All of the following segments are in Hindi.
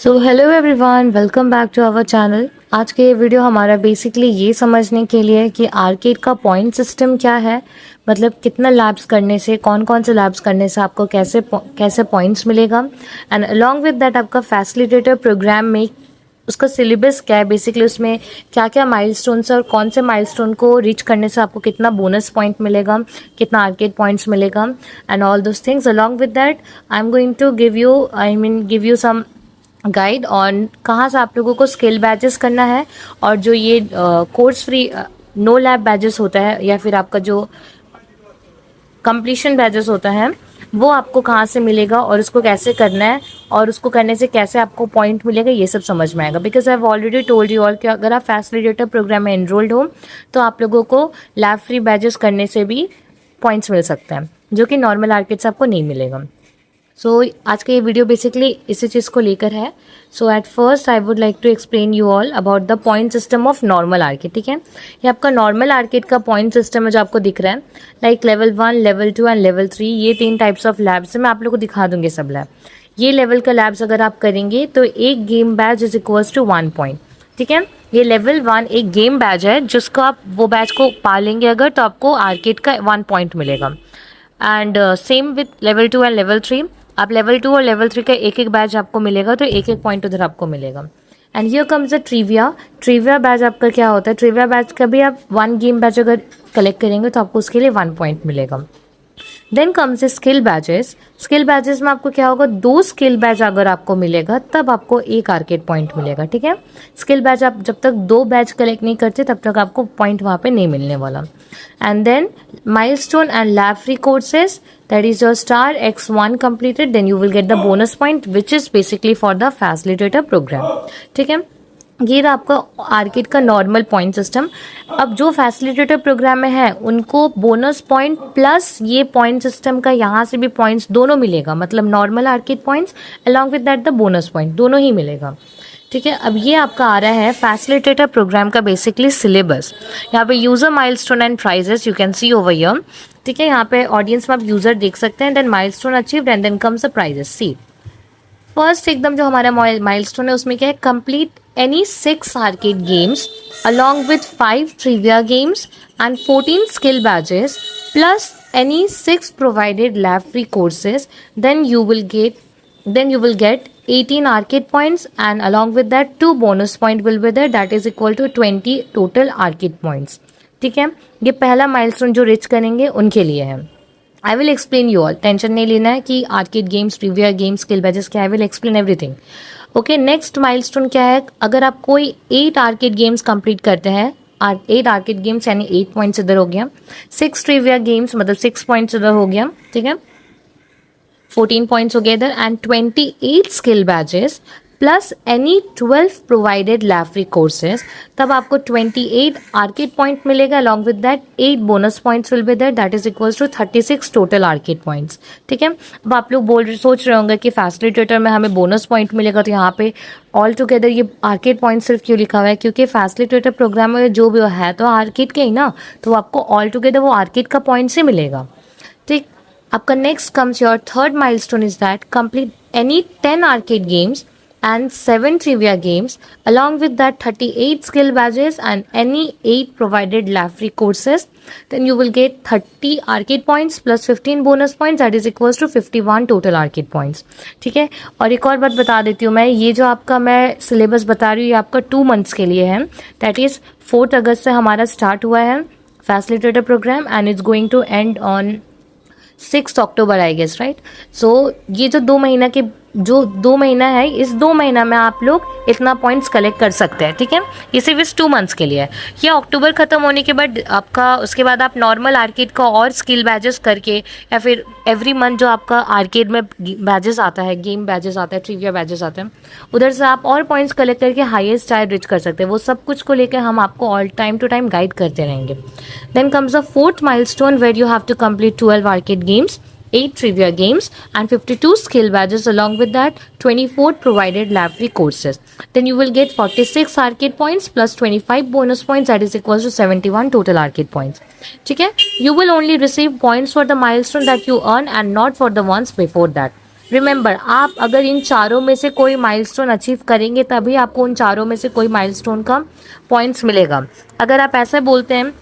So hello everyone, welcome back to our channel. आज के ये वीडियो हमारा बेसिकली ये समझने के लिए है कि आर्केड का पॉइंट सिस्टम क्या है, मतलब कितना लैब्स करने से, कौन कौन से लैब्स करने से आपको कैसे पॉइंट्स मिलेगा, एंड अलॉन्ग विद दैट आपका फैसिलिटेटर प्रोग्राम में उसका सिलेबस क्या है, बेसिकली उसमें क्या क्या माइलस्टोन्स है और कौन से माइलस्टोन को रीच करने से आपको कितना बोनस पॉइंट मिलेगा, कितना आर्केड पॉइंट्स मिलेगा, and all those things. Along with that I am going to give you some guide on कहाँ से आप लोगों को स्किल बैचेस करना है, और जो ये course free no lab badges होता है या फिर आपका जो कंप्लीशन बैचेस होता है वो आपको कहाँ से मिलेगा और उसको कैसे करना है और उसको करने से कैसे आपको पॉइंट मिलेगा, ये सब समझ में आएगा। Because I have already told you all कि अगर आप फैसिलिटेटर प्रोग्राम में एनरोल्ड हो तो आप लोगों को लैब फ्री बैचेस करने से भी पॉइंट्स मिल सकते हैं, जो कि नॉर्मल आर्केड से आपको नहीं मिलेगा। सो आज का ये वीडियो बेसिकली इसी चीज़ को लेकर है। So at first I would like to explain you all about the point system of normal arcade. ठीक है, ये आपका नॉर्मल आर्केड का पॉइंट सिस्टम है जो आपको दिख रहा है, like level 1, level 2 and level 3। ये 3 टाइप्स ऑफ लैब्स है, मैं आप लोगों को दिखा दूंगी सब लैब। ये लेवल का लैब्स अगर आप करेंगे तो एक game badge is equals to 1 point. ठीक है, ये लेवल 1 एक गेम बैच है जिसको आप वो बैच को पालेंगे अगर तो आपको आर्केड का 1 पॉइंट मिलेगा। And same with level 2 and level 3, आप लेवल 2 और लेवल 3 का एक एक बैच आपको मिलेगा तो एक एक पॉइंट उधर आपको मिलेगा। And here comes the trivia batch आपका क्या होता है, ट्रिविया बैच का भी आप 1 गेम बैच अगर कलेक्ट करेंगे तो आपको उसके लिए 1 पॉइंट मिलेगा। Then comes the skill badges में आपको क्या होगा, 2 स्किल बैच अगर आपको मिलेगा तब आपको 1 आर्केड पॉइंट मिलेगा। ठीक है, स्किल बैच आप जब तक 2 बैच कलेक्ट नहीं करते तब तक आपको पॉइंट वहाँ पे नहीं मिलने वाला। And then milestone and lab free courses, that is your star x1 completed, then you will get the bonus point which is basically for the facilitator program। ठीक है, ये रहा आपका आर्केड का नॉर्मल पॉइंट सिस्टम। अब जो फैसिलिटेटर प्रोग्राम में है उनको बोनस पॉइंट प्लस ये पॉइंट सिस्टम का यहाँ से भी पॉइंट्स दोनों मिलेगा, मतलब normal arcade points along with that the bonus point दोनों ही मिलेगा। ठीक है, अब ये आपका आ रहा है फैसिलिटेटर प्रोग्राम का बेसिकली सिलेबस। यहाँ पे user milestone and prizes you can see over here. ठीक है, यहाँ पे ऑडियंस में आप यूजर देख सकते हैं, then milestone achieved and then comes the prizes. See first एकदम जो हमारा माइलस्टोन है उसमें क्या है, complete any 6 arcade games along with 5 trivia games and 14 skill badges plus any 6 provided lab free courses, then you will get 18 arcade points and along with that 2 bonus point will be there, that is equal to 20 total arcade points। ठीक है, ये पहला माइलस्टोन जो रीच करेंगे उनके लिए है। I will explain you all, tension नहीं लेना है कि arcade games, trivia games, skill badges क्या, I will explain everything. Okay, next milestone क्या है, अगर आप कोई 8 आर्केड गेम्स कंप्लीट करते हैं, 8 आर्केड गेम्स यानी 8 पॉइंट्स इधर हो गया, 6 ट्रिविया गेम्स मतलब 6 पॉइंट्स इधर हो गया। ठीक है, 14 points together and 28 skill badges plus any 12 provided lab free courses, तब आपको 28 arcade point मिलेगा, along with that 8 bonus points will be there, that is equals to 36 total arcade points। ठीक है, अब आप लोग सोच रहे होंगे कि फैसिलिटेटर में हमें बोनस पॉइंट मिलेगा तो यहाँ पे ऑल टुगेदर ये आर्केड पॉइंट सिर्फ क्यों लिखा हुआ है, क्योंकि फैसिलिटेटर प्रोग्राम में जो भी है तो आर्केड के ही ना, तो आपको ऑल टुगेदर वो आर्केड का पॉइंट से मिलेगा। ठीक, आपका next comes your third milestone is that complete any 10 arcade games and 7 trivia games along with that 38 skill badges and any 8 provided lab free courses, then you will get 30 arcade points plus 15 bonus points, that is equals to 51 total arcade points। ठीक है, और एक और बात बता देती हूँ मैं, ये जो आपका मैं सिलेबस बता रही हूँ ये आपका 2 मंथ्स के लिए है, दैट इज 4 अगस्त से हमारा स्टार्ट हुआ है facilitator program and it's going to end on 6 October I guess, right. So ये जो 2 महीना है, इस 2 महीना में आप लोग इतना पॉइंट्स कलेक्ट कर सकते हैं। ठीक है, ये सिर्फ इस 2 मंथ्स के लिए है। ये अक्टूबर खत्म होने के बाद आपका, उसके बाद आप नॉर्मल आर्केड का और स्किल बैचेस करके या फिर एवरी मंथ जो आपका आर्केड में बैचेस आता है, गेम बैचेस आता है, ट्रिविया बैचेस आते हैं, उधर से आप और पॉइंट्स कलेक्ट करके हाईएस्ट टायर रीच कर सकते हैं। वो सब कुछ को लेकर हम आपको all time to time guide करते रहेंगे। Then comes the 4th milestone where you have to complete 12 arcade games, 8 trivia games and 52 skill badges, along with that 24 provided lab free courses, then you will get 46 arcade points plus 25 bonus points, that is equals to 71 total arcade points। ठीक है, you will only receive points for the milestone that you earn and not for the ones before that। Remember, आप अगर इन चारों में से कोई माइलस्टोन अचीव करेंगे तभी आपको उन चारों में से कोई माइलस्टोन का पॉइंट्स मिलेगा। अगर आप ऐसा बोलते हैं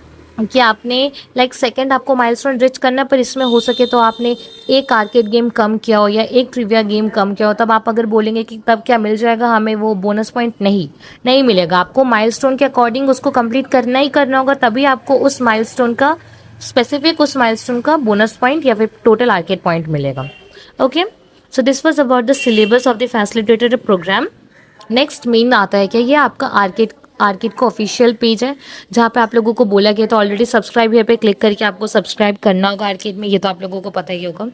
कि आपने लाइक सेकंड आपको माइलस्टोन रिच करना है, पर इसमें हो सके तो आपने एक आर्केड गेम कम किया हो या एक ट्रिविया गेम कम किया हो, तब आप अगर बोलेंगे कि तब क्या मिल जाएगा हमें वो बोनस पॉइंट, नहीं मिलेगा। आपको माइलस्टोन के अकॉर्डिंग उसको कंप्लीट करना ही करना होगा, तभी आपको उस माइलस्टोन का स्पेसिफिक उस माइलस्टोन का बोनस पॉइंट या फिर टोटल आर्केड पॉइंट मिलेगा। Okay, so this was about the syllabus of the facilitated programme. Next main आता है क्या, ये आपका आर्केड का ऑफिशियल पेज है, जहाँ पे आप लोगों को बोला गया तो ऑलरेडी सब्सक्राइब यहाँ पे क्लिक करके आपको सब्सक्राइब करना होगा आर्केड में, ये तो आप लोगों को पता ही होगा।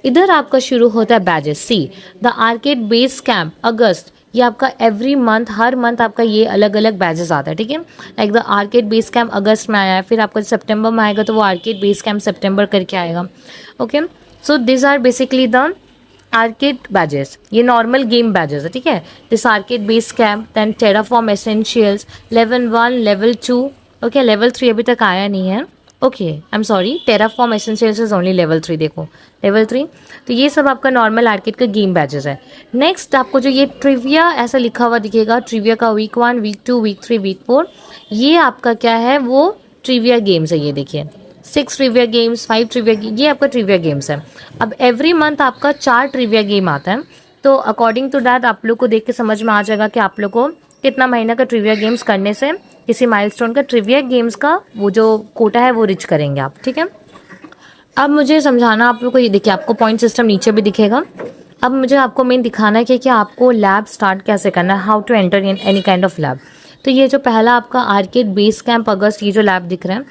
इधर आपका शुरू होता है badges. See the arcade base camp August, ये आपका एवरी मंथ, हर मंथ आपका ये अलग अलग बैजेस आता है, ठीक है। Like the arcade base camp August में आया है, फिर आपका सितंबर में आएगा तो वो आर्केड बेस कैंप सितंबर करके आएगा। Okay, so this are basically the arcade badges, ये नॉर्मल गेम बैजेस है, ठीक है। This arcade base camp, then Terraform essentials, level 1, level 2, okay, level 3 अभी तक आया नहीं है। Okay, I am sorry, Terraform essentials is only level 3, देखो लेवल 3। तो ये सब आपका नॉर्मल आर्केड का गेम बैजेस है। नेक्स्ट आपको जो ये ट्रिविया ऐसा लिखा हुआ दिखेगा, ट्रिविया का वीक 1, वीक 2, वीक 3, वीक 4, ये आपका क्या है, वो ट्रिविया गेम्स है। ये देखिए 6 ट्रिविया गेम्स, 5 ट्रिविया, ये आपका ट्रिविया गेम्स है। अब एवरी मंथ आपका 4 ट्रिविया गेम आता है, तो अकॉर्डिंग टू दैट आप लोग को देख के समझ में आ जाएगा कि आप लोग को कितना महीना का ट्रिविया गेम्स करने से किसी माइलस्टोन का ट्रिविया गेम्स का वो जो कोटा है वो रिच करेंगे आप, ठीक है। अब मुझे समझाना आप लोग को, ये देखिए आपको पॉइंट सिस्टम नीचे भी दिखेगा। अब मुझे आपको मेन दिखाना है कि आपको लैब स्टार्ट कैसे करना है, how to enter in any kind of lab. तो ये जो पहला आपका आर्केड बेस कैंप अगस्त, ये जो लैब दिख रहा है,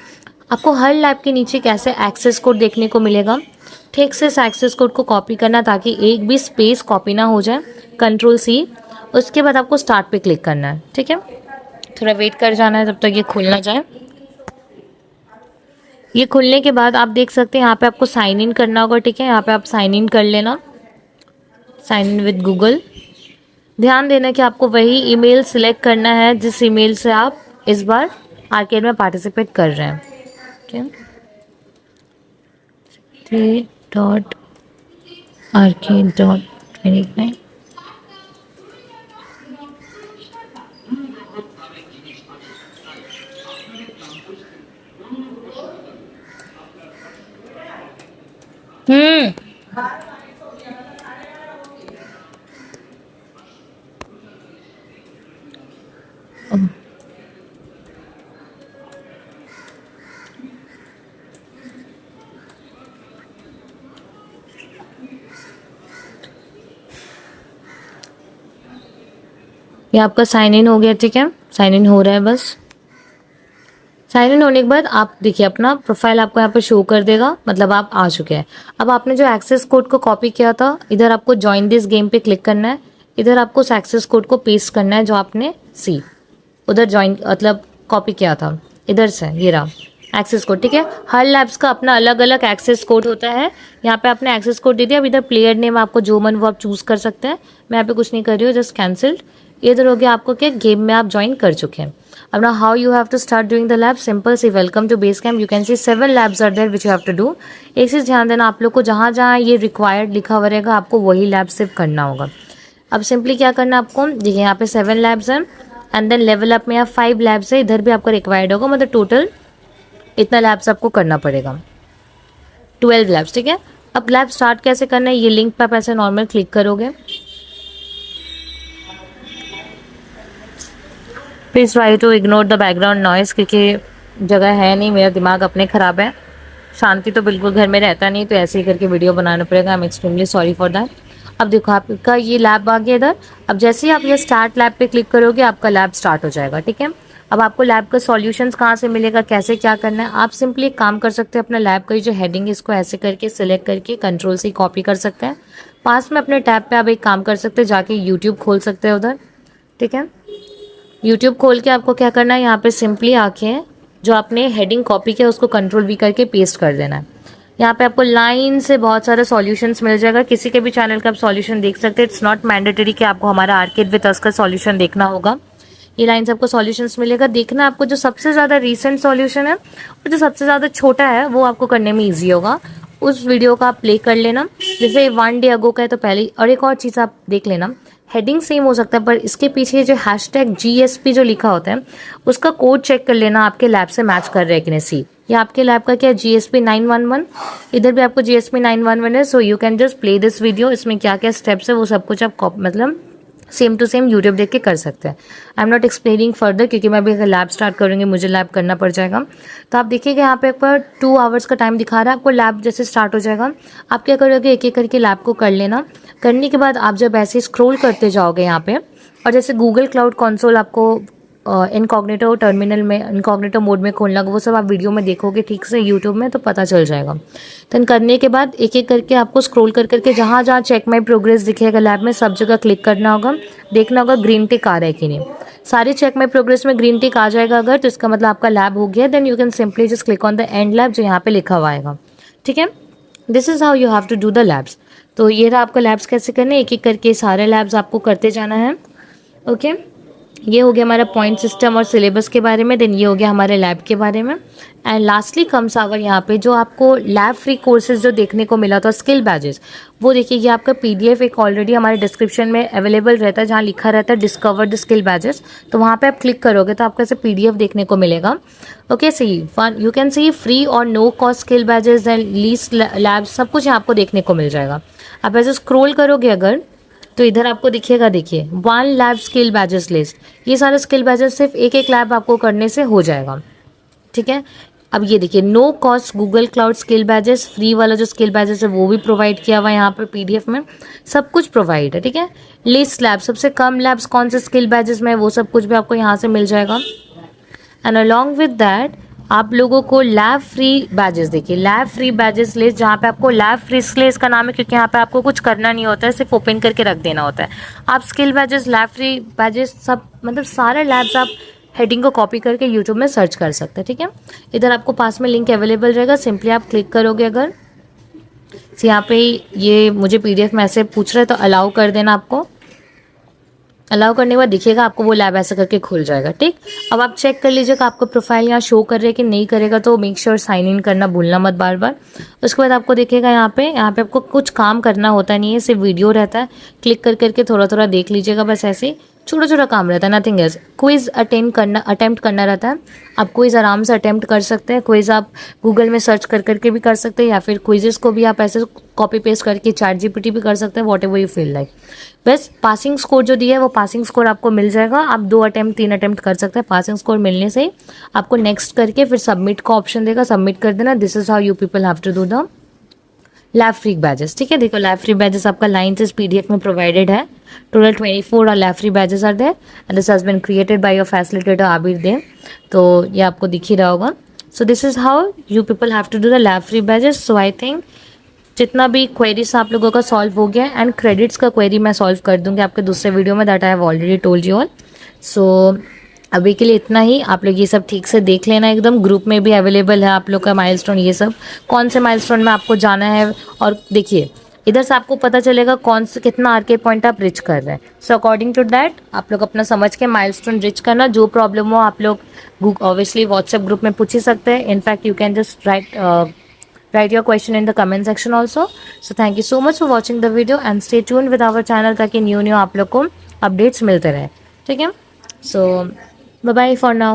आपको हर लैब के नीचे कैसे एक्सेस कोड देखने को मिलेगा। ठीक से इस एक्सेस कोड को कॉपी करना ताकि एक भी स्पेस कॉपी ना हो जाए, Ctrl+C। उसके बाद आपको स्टार्ट पे क्लिक करना है, ठीक है। थोड़ा वेट कर जाना है तब तक ये खुल ना जाए। ये खुलने के बाद आप देख सकते हैं यहाँ पे आपको साइन इन करना होगा, ठीक है। यहाँ पे आप साइन इन कर लेना, साइन इन विद गूगल। ध्यान देना कि आपको वही ईमेल सिलेक्ट करना है जिस ईमेल से आप इस बार आर्केड में पार्टिसिपेट कर रहे हैं, ठीक है। 3.arcade.29। ये आपका साइन इन हो गया, ठीक है। साइन इन हो रहा है बस। साइन इन होने के बाद आप देखिए अपना प्रोफाइल आपको यहाँ पे शो कर देगा, मतलब आप आ चुके हैं। अब आपने जो एक्सेस कोड को कॉपी किया था, इधर आपको ज्वाइन दिस गेम पे क्लिक करना है। इधर आपको उस एक्सेस कोड को पेस्ट करना है जो आपने उधर ज्वाइन मतलब कॉपी किया था, इधर से ये रहा एक्सेस कोड, ठीक है। हर लैब्स का अपना अलग अलग एक्सेस कोड होता है। यहाँ पे आपने एक्सेस कोड दे दिया। अब इधर प्लेयर नेम आपको जो मन वो आप चूज कर सकते हैं। मैं यहाँ पे कुछ नहीं कर रही हूँ, जस्ट कैंसिल्ड। इधर हो गया आपको क्या, गेम में आप ज्वाइन कर चुके हैं। अब ना how you have to start doing the lab, simple see welcome to base camp. You can see 7 labs are there which you have to do. एक चीज़ ध्यान देना, आप लोग को जहाँ जहाँ ये रिक्वायर्ड लिखा हुआ रहेगा आपको वही लैब सिर्फ करना होगा। अब सिंपली क्या करना आपको, देखिए यहाँ पे 7 लैब्स हैं एंड देन लेवल अप में 5 लैब्स है, इधर भी आपको रिक्वायर्ड होगा, मतलब टोटल इतना लैब्स आपको करना पड़ेगा, 12 लैब्स, ठीक है। अब लैब स्टार्ट कैसे करना है, ये लिंक पर आप ऐसे नॉर्मल क्लिक करोगे। Please try to ignore the background noise, क्योंकि जगह है नहीं, मेरा दिमाग अपने ख़राब है, शांति तो बिल्कुल घर में रहता नहीं, तो ऐसे ही करके वीडियो बनाना पड़ेगा। I am extremely sorry for that. अब देखो आपका ये लैब आ गया इधर। अब जैसे ही आप ये स्टार्ट लैब पे क्लिक करोगे आपका लैब स्टार्ट हो जाएगा, ठीक है। अब आपको लैब का सॉल्यूशंस कहाँ से मिलेगा, कैसे क्या करना है, आप सिंपली एक काम कर सकते हैं, अपना लैब का जो हेडिंग है इसको ऐसे करके सिलेक्ट करके Ctrl+C कॉपी कर सकते हैं। पास में अपने टैब पे आप एक काम कर सकते हैं, जाके यूट्यूब खोल सकते हैं उधर, ठीक है। यूट्यूब खोल के आपको क्या करना है, यहाँ पे सिंपली आके जो आपने हेडिंग कॉपी किया उसको Ctrl+V करके पेस्ट कर देना है। यहाँ पे आपको लाइन से बहुत सारे सॉल्यूशंस मिल जाएगा। किसी के भी चैनल का आप सॉल्यूशन देख सकते हैं। इट्स नॉट मैंडेटरी कि आपको हमारा आर्केड विद अस का सॉल्यूशन देखना होगा। ये लाइन से आपको सॉल्यूशंस मिलेगा। देखना आपको जो सबसे ज़्यादा रीसेंट सॉल्यूशन है और जो सबसे ज़्यादा छोटा है वो आपको करने में ईजी होगा। उस वीडियो का आप प्ले कर लेना जैसे 1 डे अगो का है तो पहले, और एक और चीज़ आप देख लेना, हेडिंग सेम हो सकता है पर इसके पीछे जो हैशटैग GSP जो लिखा होता है उसका कोड चेक कर लेना आपके लैब से मैच कर रहा है कि नहीं। सी या आपके लैब का क्या GSP 911, इधर भी आपको GSP 911 है। So you can just play this video, इसमें क्या क्या स्टेप्स है वो सब कुछ आप मतलब सेम टू सेम यूट्यूब देख के कर सकते हैं। I am not explaining further क्योंकि मैं अभी अगर लैब स्टार्ट करूँगी मुझे लैब करना पड़ जाएगा। तो आप देखिएगा यहाँ पे पर 2 आवर्स का टाइम दिखा रहा है आपको। लैब जैसे स्टार्ट हो जाएगा आप क्या करोगे, एक एक करके लैब को कर लेना। करने के बाद आप जब ऐसे स्क्रॉल करते जाओगे यहाँ पे, और जैसे गूगल क्लाउड कंसोल आपको इनकॉग्निटो टर्मिनल में इनकॉग्निटो मोड में खोलना, वो सब आप वीडियो में देखोगे ठीक से यूट्यूब में तो पता चल जाएगा। देन करने के बाद एक एक करके आपको स्क्रॉल कर करके जहाँ जहाँ चेक माई प्रोग्रेस दिखेगा लैब में सब जगह क्लिक करना होगा। देखना होगा ग्रीन टिक आ रहा है कि नहीं। सारे चेक माई प्रोग्रेस में ग्रीन टिक आ जाएगा अगर, तो इसका मतलब आपका लैब हो गया। Then you can simply just click on the end lab जो यहाँ पे लिखा हुआ आएगा। ठीक है, this is how you have to do the labs. तो ये रहा आपका लैब्स कैसे करने, एक एक करके सारे लैब्स आपको करते जाना है। ओके, ये हो गया हमारा पॉइंट सिस्टम और सिलेबस के बारे में। देन ये हो गया हमारे लैब के बारे में। एंड लास्टली कम्स आवर यहाँ पे जो आपको लैब फ्री कोर्सेज जो देखने को मिला था स्किल बैजेस, वो देखिए ये आपका PDF एक ऑलरेडी हमारे डिस्क्रिप्शन में अवेलेबल रहता है जहाँ लिखा रहता है डिस्कवर द स्किल बैजेस। तो वहाँ पे आप क्लिक करोगे तो आपको ऐसे PDF देखने को मिलेगा। Okay, see you can see free और no cost skill badges and least lab सब कुछ यहाँ आपको देखने को मिल जाएगा। आप ऐसे स्क्रोल करोगे अगर तो इधर आपको दिखेगा, देखिए 1 लैब स्किल बैजेस लिस्ट। ये सारे स्किल बैजेस सिर्फ एक एक लैब आपको करने से हो जाएगा। ठीक है, अब ये देखिए no cost Google cloud skill badges, free वाला जो स्किल बैजेस है वो भी प्रोवाइड किया हुआ है यहाँ पे PDF में, सब कुछ प्रोवाइड है। ठीक है, लिस्ट लैब सबसे कम लैब्स कौन से स्किल बैजेस में वो सब कुछ भी आपको यहाँ से मिल जाएगा। एंड अलॉन्ग विद दैट आप लोगों को लैब फ्री बैजेस, देखिए लैब फ्री बैजेस लिस्ट जहाँ पे आपको लैब फ्री इसलिए इसका नाम है क्योंकि यहाँ पे आपको कुछ करना नहीं होता है, सिर्फ ओपन करके रख देना होता है। आप skill badges, lab free badges सब मतलब सारे लैब्स आप हेडिंग को कॉपी करके यूट्यूब में सर्च कर सकते हैं। ठीक है, इधर आपको पास में लिंक अवेलेबल रहेगा, सिंपली आप क्लिक करोगे अगर। यहाँ पे ये मुझे PDF में ऐसे पूछ रहा है तो अलाउ कर देना आपको। अलाउ करने के बाद दिखेगा आपको वो लैब ऐसा करके खुल जाएगा। ठीक, अब आप चेक कर लीजिएगा आपका प्रोफाइल यहाँ शो कर रहे हैं कि नहीं करेगा, तो मेक श्योर साइन इन करना भूलना मत बार बार। उसके बाद आपको दिखेगा यहाँ पे आपको कुछ काम करना होता नहीं है, सिर्फ वीडियो रहता है, क्लिक कर करके थोड़ा थोड़ा देख लीजिएगा, बस ऐसे छोटा छोटा काम रहता है, नथिंग एल्स। क्विज अटेम्प्ट करना रहता है। आप क्विज आराम से अटेम्प्ट कर सकते हैं। क्विज आप गूगल में सर्च कर करके भी कर सकते हैं या फिर क्विजेस को भी आप ऐसे कॉपी पेस्ट करके ChatGPT भी कर सकते हैं, what ever you feel like. बस पासिंग स्कोर जो दिया है वो पासिंग स्कोर आपको मिल जाएगा। आप 2 अटेम्प्ट 3 अटेम्प्ट कर सकते हैं। पासिंग स्कोर मिलने से ही आपको नेक्स्ट करके फिर सबमिट का ऑप्शन देगा, सबमिट कर देना। This is how you people have to do the lab free badges. ठीक है, देखो लैब फ्री बैजेस आपका लाइन से PDF में प्रोवाइडेड है। टोटल 24 और lab free badges are there and this has been created by your facilitator Abir Dev. तो ये आपको दिख ही रहा होगा। So this is how you people have to do the lab free badges. So I think जितना भी क्वेरीज आप लोगों का सॉल्व हो गया एंड क्रेडिट्स का क्वेरी मैं सॉल्व कर दूंगी आपके दूसरे वीडियो में, that I have already told you all. So अभी के लिए इतना ही। आप लोग ये सब ठीक से देख लेना, एकदम ग्रुप में भी अवेलेबल है आप लोग का माइलस्टोन, ये सब कौन से माइलस्टोन में आपको जाना है। और देखिए इधर से आपको पता चलेगा कौन से कितना आरके पॉइंट आप रिच कर रहे हैं। सो अकॉर्डिंग टू दैट आप लोग अपना समझ के माइलस्टोन रिच करना। जो प्रॉब्लम हो आप लोग ऑब्वियसली व्हाट्सएप ग्रुप में पूछ ही सकते हैं। In fact you can just write your question in the comment section also. So thank you so much for watching the video and stay tuned with our channel ताकि न्यू आप लोग को अपडेट्स मिलते रहे। ठीक है, so bye bye for now.